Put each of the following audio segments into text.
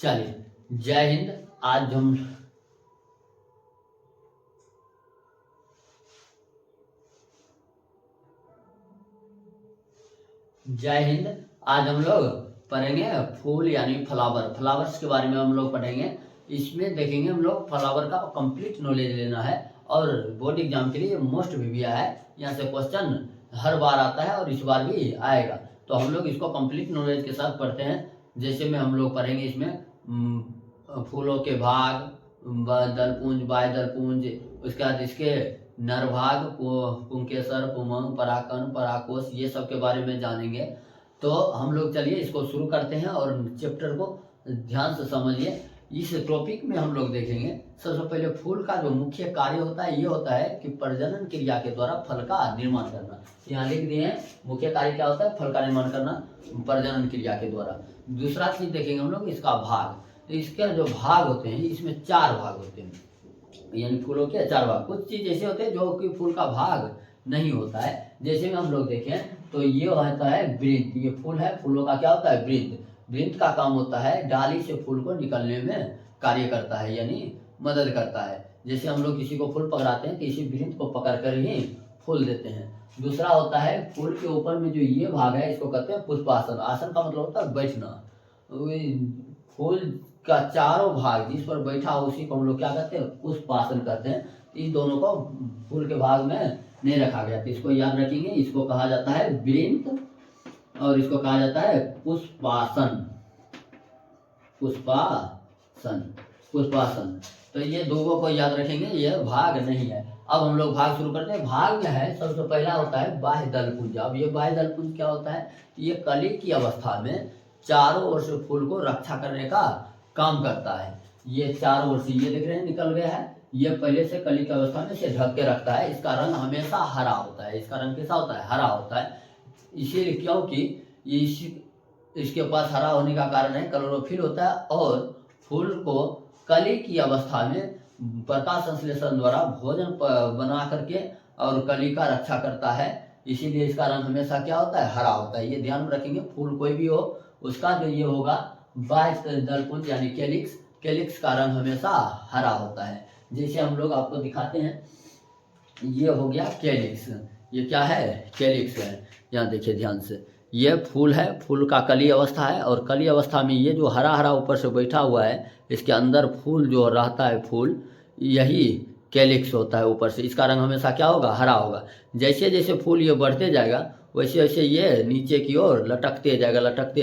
चलिए जय हिंद। आज हम लोग पढ़ेंगे फूल यानी फ्लावर्स के बारे में हम लोग पढ़ेंगे। इसमें देखेंगे हम लोग फ्लावर का कंप्लीट नॉलेज लेना है और बोर्ड एग्जाम के लिए मोस्ट भी है। यहाँ से क्वेश्चन हर बार आता है और इस बार भी आएगा, तो हम लोग इसको कंप्लीट नॉलेज के साथ पढ़ते हैं। जैसे में हम लोग पढ़ेंगे इसमें फूलों के भाग, दलपुंज, बाह्य दलपुंज, उसके बाद इसके नर भाग, पुंकेसर, पुमंग, पराकन, पराकोश, ये सब के बारे में जानेंगे। तो हम लोग चलिए इसको शुरू करते हैं और चैप्टर को ध्यान से समझिए। इस टॉपिक में हम लोग देखेंगे सबसे पहले फूल का जो मुख्य कार्य होता है ये होता है कि प्रजनन क्रिया के द्वारा फल का निर्माण करना। यहाँ लिख दिए हैं मुख्य कार्य क्या होता है, फल का निर्माण करना प्रजनन क्रिया के द्वारा। दूसरा चीज देखेंगे हम लोग इसका भाग। तो इसके जो भाग होते हैं इसमें 4 भाग होते हैं, यानी फूलों के 4 भाग। कुछ चीज ऐसे होते हैं जो कि फूल का भाग नहीं होता है। जैसे में हम लोग देखें तो ये होता है वृंत। ये फूल है, फूलों का क्या होता है, वृंत। वृंत का काम होता है डाली से फूल को निकलने में कार्य करता है, यानी मदद करता है। जैसे हम लोग किसी को फूल पकड़ाते हैं तो इसी वृंत को पकड़ कर ही फूल देते हैं। दूसरा होता है फूल के ऊपर में जो ये भाग है इसको कहते हैं पुष्पासन। आसन का मतलब होता है बैठना। फूल का चारों भाग जिस पर बैठा हो उसी को हम लोग क्या कहते हैं, पुष्पासन कहते हैं। इन दोनों को फूल के भाग में नहीं रखा गया, तो इसको याद रखेंगे। इसको कहा जाता है वृंत और इसको कहा जाता है पुष्पासन। पुष्पासन तो ये दोनों को याद रखेंगे, ये भाग नहीं है। अब हम लोग भाग शुरू करते हैं। भाग में है सबसे पहला होता है बाह्य दलपुंज। अब ये बाह्य दलपुंज क्या होता है, ये कली की अवस्था में चारों ओर से फूल को रक्षा करने का काम करता है। ये चारों ओर से ये देख रहे हैं निकल गया है, ये पहले से कली की अवस्था में से ढक के रखता है। इसका रंग हमेशा हरा होता है। इसका रंग कैसा होता है, हरा होता है। इसीलिए क्योंकि इसके पास हरा होने का कारण है क्लोरोफिल होता है और फूल को कली की अवस्था में प्रकाश संश्लेषण द्वारा भोजन बना करके और कली का रक्षा करता है। इसीलिए इसका रंग हमेशा क्या होता है, हरा होता है। ये ध्यान में रखेंगे। फूल कोई भी हो उसका जो ये होगा बाह्य दलपुंज यानी कैलिक्स का रंग हमेशा हरा होता है। जैसे हम लोग आपको दिखाते हैं, ये हो गया कैलिक्स। ये क्या है, कैलिक्स है। यहाँ देखिए ध्यान से, ये फूल है, फूल का कली अवस्था है और कली अवस्था में ये जो हरा हरा ऊपर से बैठा हुआ है इसके अंदर फूल जो रहता है, फूल यही कैलिक्स होता है ऊपर से। इसका रंग हमेशा क्या होगा, हरा होगा। जैसे जैसे फूल ये बढ़ते जाएगा वैसे वैसे ये नीचे की ओर लटकते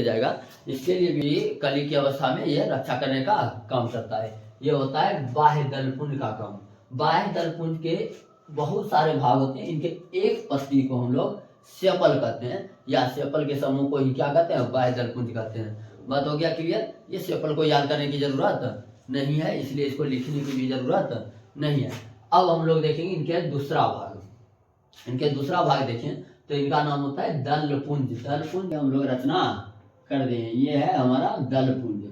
जाएगा। इसके लिए भी कली की अवस्था में ये रक्षा करने का काम करता है। ये होता है बाह्य दलपुंज का काम। बाह्य दलपुंज के बहुत सारे भाग होते हैं। इनके एक पत्ती को हम लोग सेपल कहते हैं, या सेपल के समूह को ही क्या कहते हैं, बाह्य दलपुंज कहते हैं। बात हो गया क्लियर। ये सेपल को याद करने की जरूरत नहीं है, इसलिए इसको लिखने की भी जरूरत नहीं है। अब हम लोग देखेंगे इनके दूसरा भाग देखें तो इनका नाम होता है दलपुंज। दलपुंज हम लोग रचना कर दें, ये है हमारा दलपुंज।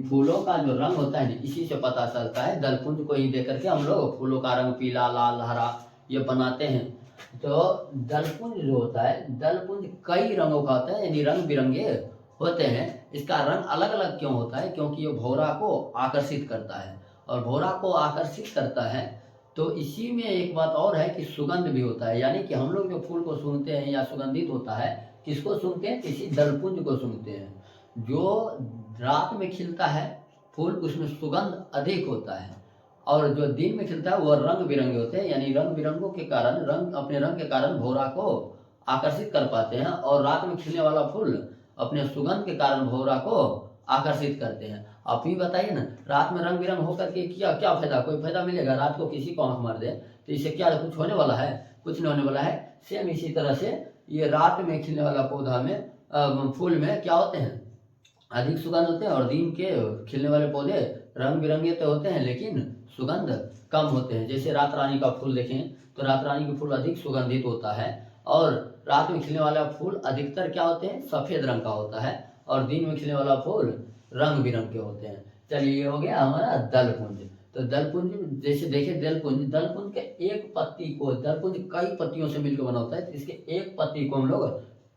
फूलों का जो रंग होता है इसी से पता चलता है। दलपुंज को ही देख करके हम लोग फूलों का रंग पीला, लाल, हरा ये बनाते हैं। तो दलपुंज जो होता है, दलपुंज कई रंगों का होता है, यानी रंग बिरंगे होते हैं। इसका रंग अलग अलग क्यों होता है, क्योंकि ये भौरा को आकर्षित करता है। और भौरा को आकर्षित करता है तो इसी में एक बात और है कि सुगंध भी होता है। यानी कि हम लोग जो फूल को सूंघते हैं या सुगंधित होता है, किसको सूंघते हैं, किसी दलपुंज को सूंघते हैं। जो रात में खिलता है फूल उसमें सुगंध अधिक होता है और जो दिन में खिलता है वो रंग बिरंगे होते हैं। यानी रंग बिरंगों के कारण, अपने रंग के कारण भौरा को आकर्षित कर पाते हैं। और रात में खिलने वाला फूल अपने सुगंध के कारण भौरा को आकर्षित करते हैं। आप ही बताइए ना, रात में रंग बिरंग होकर के क्या फायदा, कोई फायदा मिलेगा? रात को किसी को आंख मार दे तो इससे क्या कुछ होने वाला है, कुछ नहीं होने वाला है। सेम इसी तरह से ये रात में खिलने वाला पौधा में फूल में क्या होते हैं, अधिक सुगंध होते हैं। और दिन के खिलने वाले पौधे रंग बिरंगे तो होते हैं लेकिन सुगंध कम होते हैं। जैसे रात रानी का फूल देखें तो रात रानी का फूल अधिक सुगंधित होता है और रात में खिलने वाला फूल अधिकतर क्या होते हैं, सफेद रंग का होता है। और दिन में खिलने वाला फूल रंग बिरंग के होते हैं। चलिए ये हो गया हमारा दलपुंज। तो दलपुंज जैसे देखिए, दलपुंज के एक पत्ती को, दलपुंज कई पत्तियों से मिलकर बना होता है, तो इसके एक पत्ती को हम लोग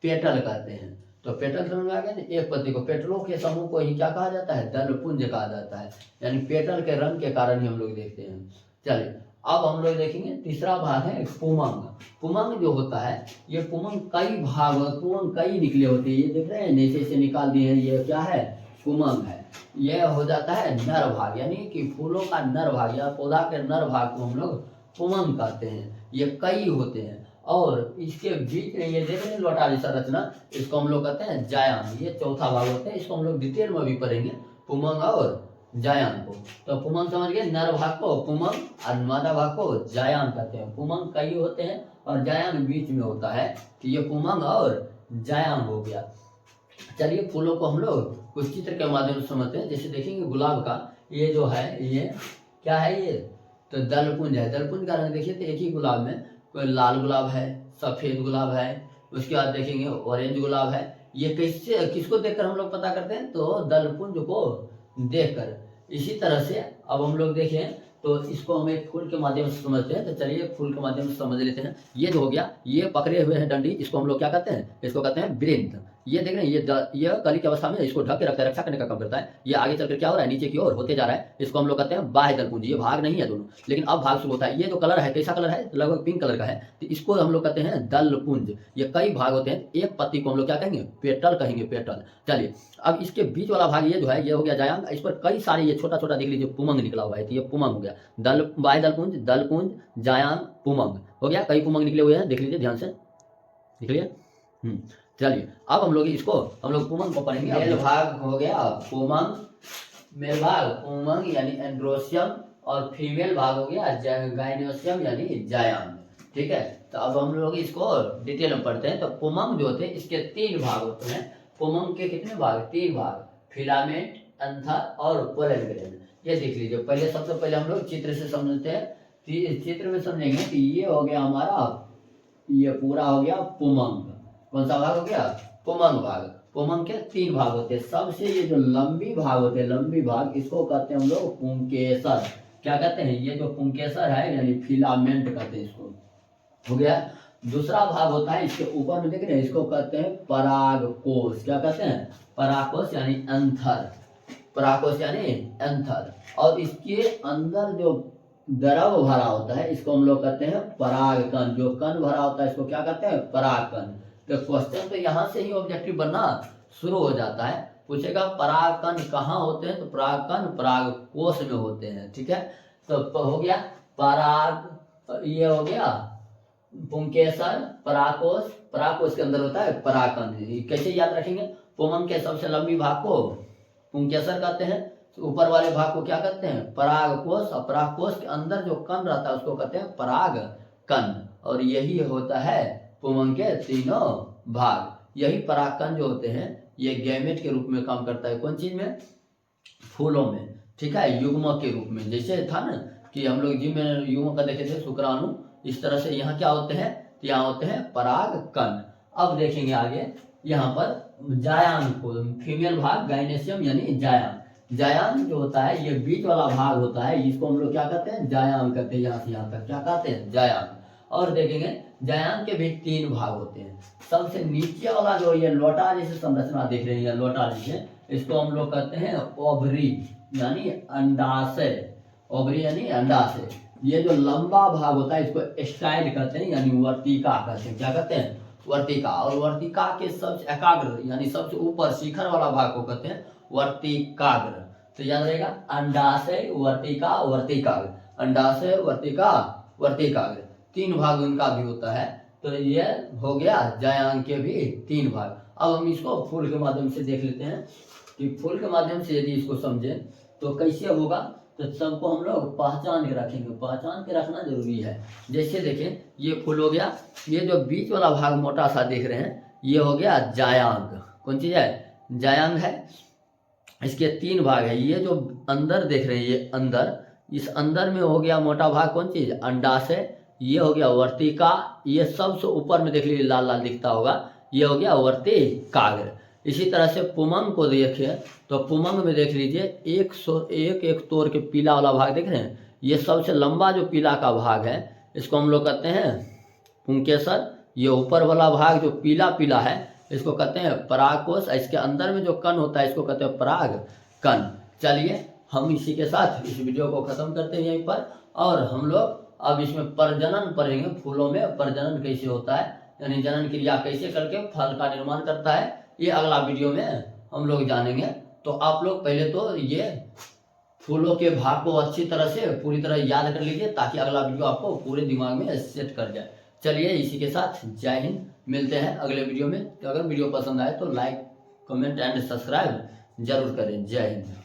पेटल कहते हैं। तो पेटल समझ में आ गया ना, एक पत्ती को, पेटलों के समूह को ही क्या कहा जाता है, दलपुंज कहा जाता है, यानी पेटल के रंग के कारण ही हम लोग देखते हैं। चलिए अब हम लोग देखेंगे तीसरा भाग है पुमंग। पुमंग जो होता है, ये पुमंग कई भाग, पुमंग कई निकले होते हैं, ये देख रहे हैं नीचे से निकाल दिए हैं, ये क्या है, पुमंग है। यह हो जाता है नर भाग, यानी कि फूलों का नर भाग या पौधा के नर भाग को हम लोग पुमंग कहते हैं। ये कई होते हैं और इसके बीच में ये देख रहे हैं लोटा जैसा रचना, इसको हम लोग कहते हैं जायांग। ये चौथा भाग होता है, इसको हम लोग डिटेल में भी पढ़ेंगे, पुमंग और जायांग को। तो पुमंग समझ गए, नर भाग को पुमंग और मादा भाग को जायांग कहते हैं। पुमंग कई होते हैं और जायांग बीच में होता है, तो ये पुमंग और जायांग हो गया। चलिए फूलों को हम लोग कुछ चित्र के माध्यम से समझते हैं। जैसे देखेंगे गुलाब का ये जो है, ये क्या है, ये तो दलपुंज है। दलपुंज का रंग देखिए तो एक ही गुलाब में कोई लाल गुलाब है, सफेद गुलाब है, उसके बाद देखेंगे ऑरेंज गुलाब है। ये कैसे, किसको देखकर हम लोग पता करते हैं, तो दलपुंज को देखकर। इसी तरह से अब हम लोग देखें तो इसको हम एक फूल के माध्यम से समझते हैं। तो चलिए फूल के माध्यम से समझ लेते हैं। ये जो हो गया, ये पकड़े हुए हैं डंडी, इसको हम लोग क्या कहते हैं, इसको कहते हैं वृंत। ये देख रहे हैं, ये कली की अवस्था में इसको ढक के रखता है, रक्षा करने का काम करता है। ये आगे चलकर क्या हो रहा है, नीचे की ओर होते जा रहा है, इसको हम लोग कहते हैं बाह्य दलपुंज। ये भाग नहीं है दोनों, लेकिन अब भाग शुरू होता है। ये जो कलर है, कैसा कलर है, लगभग पिंक कलर का है, तो इसको हम लोग कहते हैं दलपुंज। ये कई भाग होते हैं, एक पत्ती को हम लोग क्या कहेंगे, पेटल कहेंगे, पेटल। चलिए अब इसके बीच वाला भाग ये जो है, ये हो गया जायांग। इस पर कई सारे ये छोटा छोटा देख लीजिए पुमंग निकला हुआ है, तो ये पुमंग हो गया। बाह्य दलपुंज, दलपुंज, जायांग, पुमंग हो गया। कई पुमंग निकले हुए हैं, देख लीजिए ध्यान से, देख लीजिए। चलिए अब हम लोग इसको, हम लोग पुमंग को पढ़ेंगे। मेल भाग हो गया पुमंग, मेल भाग पुमंग यानी एंड्रोसियम, और फीमेल भाग हो गया गाइनोसियम यानी जायांग। ठीक है, तो अब हम लोग इसको डिटेल में पढ़ते हैं। तो पुमंग जो होते हैं, इसके 3 भाग होते हैं। पुमंग के कितने भाग, 3 भाग, फिलामेंट, एंथर और पोलन ग्रेन। ये देख लीजिए। पहले सबसे पहले हम लोग चित्र से समझते हैं। चित्र में समझेंगे कि ये हो गया हमारा, ये पूरा हो गया पुमंग। कौन सा भाग हो गया, पुमंग भाग। पुमंग के 3 भाग होते हैं। सबसे ये जो लंबी भाग होते हैं, लंबी भाग, इसको कहते हैं हम लोग पुंकेसर। क्या कहते हैं, ये जो पुंकेसर है यानी फिलामेंट कहते हैं इसको, हो गया। दूसरा भाग होता है इसके ऊपर में देख रहे हैं, इसको कहते हैं परागकोश। क्या कहते हैं, परागकोश यानी एंथर, परागकोश यानी एंथर। और इसके अंदर जो द्रव भरा होता है, इसको हम लोग कहते हैं परागकण। जो कण भरा होता है, इसको क्या कहते हैं, परागकण। तो क्वेश्चन तो यहाँ से ही ऑब्जेक्टिव बनना शुरू हो जाता है। पूछेगा परागकण कहाँ होते हैं, तो परागकण परागकोश में होते हैं। ठीक है, तो हो गया पराग, ये हो गया पुंकेसर, परागकोश, परागकोश के अंदर होता है परागकण। कैसे याद रखेंगे, पुमंग के सबसे लंबी भाग को पुंकेसर कहते हैं, तो ऊपर वाले भाग को क्या कहते हैं, परागकोश, और परागकोश के अंदर जो कण रहता है उसको कहते हैं परागकण। और यही होता है पुमंग के 3 भाग। यही परागकण जो होते हैं, ये गैमेट के रूप में काम करता है। कौन चीज में, फूलों में। ठीक है, युग्मक के रूप में। जैसे था ना कि हम लोग जिम में युग्मक का देखे थे, शुक्राणु, इस तरह से यहाँ क्या होते हैं, यहाँ होते हैं परागकण। अब देखेंगे आगे, यहाँ पर जायांग को, फीमेल भाग गाइनेशियम यानी जायांग। जायांग जो होता है, ये बीच वाला भाग होता है, इसको हम लोग क्या कहते हैं, जायांग कहते हैं। यहाँ से यहाँ तक क्या कहते हैं, जायांग। और देखेंगे जायांग के भी 3 भाग होते हैं। सबसे नीचे वाला जो ये लोटा जैसे संरचना देख रहे हैं, लोटा जैसे, इसको हम लोग कहते हैं ओवरी यानी अंडाशय। ओवरी यानी अंडाशय। ये जो लंबा भाग होता है, इसको स्टाइल कहते हैं यानी वर्तिका कहते हैं। क्या कहते हैं, वर्तिका। और वर्तिका के सबसे एकाग्र यानी सबसे ऊपर शिखर वाला भाग को कहते हैं वर्तिकाग्र। तो याद रहेगा, अंडाशय, वर्तिका, वर्तिकाग्र। अंडाशय, वर्तिका, वर्तिकाग्र, 3 भाग उनका भी होता है। तो ये हो गया जायांग के भी 3 भाग। अब हम इसको फूल के माध्यम से देख लेते हैं कि फूल के माध्यम से यदि इसको समझें तो कैसे होगा। तो सबको हम लोग पहचान के रखेंगे, पहचान के रखना जरूरी है। जैसे देखें, ये फूल हो गया, ये जो बीच वाला भाग मोटा सा देख रहे हैं, ये हो गया जायांग। कौन चीज है, जायांग है। इसके 3 भाग है। ये जो अंदर देख रहे हैं, ये अंदर, इस अंदर में हो गया मोटा भाग कौन चीज, अंडाशय। ये हो गया वर्तिका। ये सबसे ऊपर में देख लीजिए लाल लाल दिखता होगा, ये हो गया वर्तिकाग्र। इसी तरह से पुमंग को देखिए, तो पुमंग में देख लीजिए एक तोड़ के पीला वाला भाग देख रहे हैं, ये सबसे लंबा जो पीला का भाग है, इसको हम लोग कहते हैं पुंकेसर। ये ऊपर वाला भाग जो पीला पीला है, इसको कहते हैं परागकोश। इसके अंदर में जो कण होता है इसको कहते हैं पराग कण। चलिए हम इसी के साथ इस वीडियो को ख़त्म करते हैं यहीं पर, और हम लोग अब इसमें प्रजनन पढ़ेंगे। फूलों में प्रजनन कैसे होता है, यानी जनन क्रिया कैसे करके फल का निर्माण करता है, ये अगला वीडियो में हम लोग जानेंगे। तो आप लोग पहले तो ये फूलों के भाग को अच्छी तरह से पूरी तरह याद कर लीजिए, ताकि अगला वीडियो आपको पूरे दिमाग में सेट कर जाए। चलिए इसी के साथ जय हिंद, मिलते हैं अगले वीडियो में। तो अगर वीडियो पसंद आए तो लाइक कमेंट एंड सब्सक्राइब जरूर करें। जय हिंद।